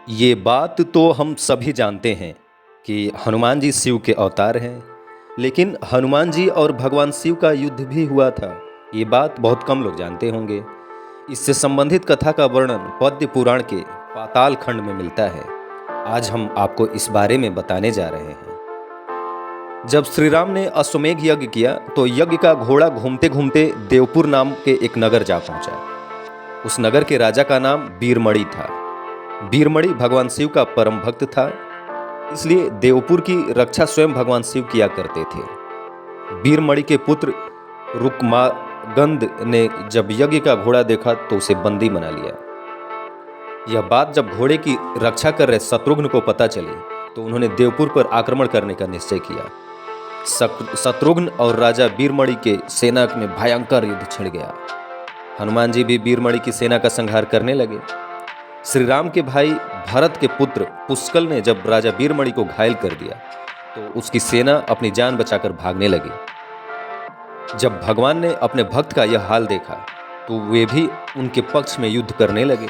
ये बात तो हम सभी जानते हैं कि हनुमान जी शिव के अवतार हैं। लेकिन हनुमान जी और भगवान शिव का युद्ध भी हुआ था। ये बात बहुत कम लोग जानते होंगे। इससे संबंधित कथा का वर्णन पद्म पुराण के पाताल खंड में मिलता है। आज हम आपको इस बारे में बताने जा रहे हैं। जब श्री राम ने अश्वमेध यज्ञ किया तो यज्ञ का घोड़ा घूमते घूमते देवपुर नाम के एक नगर जा पहुंचा। उस नगर के राजा का नाम बीरमणि था। बीरमणि भगवान शिव का परम भक्त था, इसलिए देवपुर की रक्षा स्वयं भगवान शिव किया करते थे। बीरमणि के पुत्र रुक्मागंध ने जब यज्ञ का घोड़ा देखा तो उसे बंदी बना लिया। यह बात जब घोड़े की रक्षा कर रहे शत्रुघ्न को पता चली तो उन्होंने देवपुर पर आक्रमण करने का निश्चय किया। शत्रुघ्न और राजा बीरमणि के सेना में भयंकर युद्ध छिड़ गया। हनुमान जी भी बीरमणि की सेना का संहार करने लगे। श्री राम के भाई भरत के पुत्र पुष्कल ने जब राजा बीरमणि को घायल कर दिया तो उसकी सेना अपनी जान बचाकर भागने लगी। जब भगवान ने अपने भक्त का यह हाल देखा तो वे भी उनके पक्ष में युद्ध करने लगे।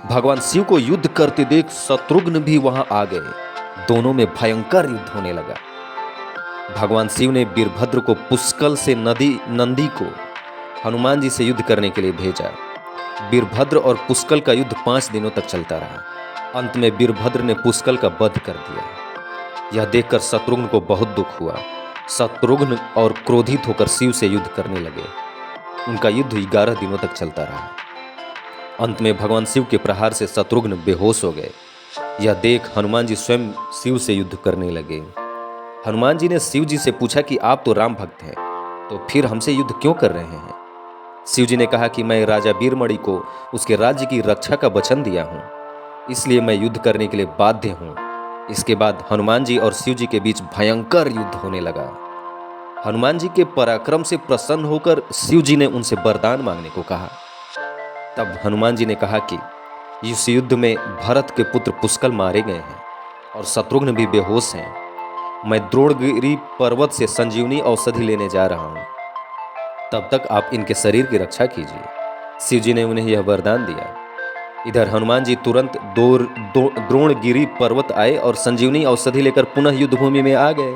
भगवान शिव को युद्ध करते देख शत्रुघ्न भी वहां आ गए। दोनों में भयंकर युद्ध होने लगा। भगवान शिव ने वीरभद्र को पुष्कल से नंदी को हनुमान जी से युद्ध करने के लिए भेजा। वीरभद्र और पुष्कल का युद्ध 5 दिनों तक चलता रहा। अंत में वीरभद्र ने पुष्कल का वध कर दिया। यह देखकर शत्रुघ्न को बहुत दुख हुआ। शत्रुघ्न और क्रोधित होकर शिव से युद्ध करने लगे। उनका युद्ध 11 दिनों तक चलता रहा। अंत में भगवान शिव के प्रहार से शत्रुघ्न बेहोश हो गए। यह देख हनुमान जी स्वयं शिव से युद्ध करने लगे। हनुमान जी ने शिव जी से पूछा कि आप तो राम भक्त हैं, तो फिर हमसे युद्ध क्यों कर रहे हैं? शिव जी ने कहा कि मैं राजा बीरमणि को उसके राज्य की रक्षा का वचन दिया हूं, इसलिए मैं युद्ध करने के लिए बाध्य हूं। इसके बाद हनुमान जी और शिव जी के बीच भयंकर युद्ध होने लगा। हनुमान जी के पराक्रम से प्रसन्न होकर शिव जी ने उनसे वरदान मांगने को कहा। तब हनुमान जी ने कहा कि इस युद्ध में भरत के पुत्र पुष्कल मारे गए हैं और शत्रुघ्न भी बेहोश हैं। मैं द्रोणगिरि पर्वत से संजीवनी औषधि लेने जा रहा हूं, तब तक आप इनके शरीर की रक्षा कीजिए। शिव जी ने उन्हें यह वरदान दिया। इधर हनुमान जी तुरंत द्रोणगिरि पर्वत आए और संजीवनी औषधि लेकर पुनः युद्धभूमि में आ गए।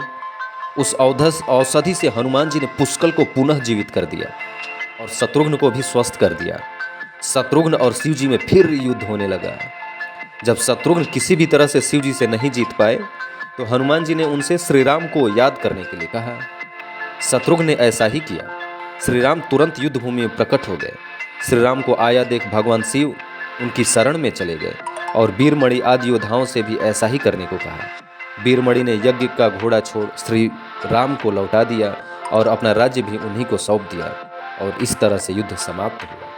उस औषधि से हनुमान जी ने पुष्कल को पुनः जीवित कर दिया और शत्रुघ्न को भी स्वस्थ कर दिया। शत्रुघ्न और शिव जी में फिर युद्ध होने लगा। जब शत्रुघ्न किसी भी तरह से शिव जी से नहीं जीत पाए तो हनुमान जी ने उनसे श्री राम को याद करने के लिए कहा। शत्रुघ्न ने ऐसा ही किया। श्री राम तुरंत युद्ध भूमि में प्रकट हो गए। श्री राम को आया देख भगवान शिव उनकी शरण में चले गए और बीरमणि आदि योद्धाओं से भी ऐसा ही करने को कहा। बीरमणि ने यज्ञ का घोड़ा छोड़ श्री राम को लौटा दिया और अपना राज्य भी उन्हीं को सौंप दिया और इस तरह से युद्ध समाप्त हुआ।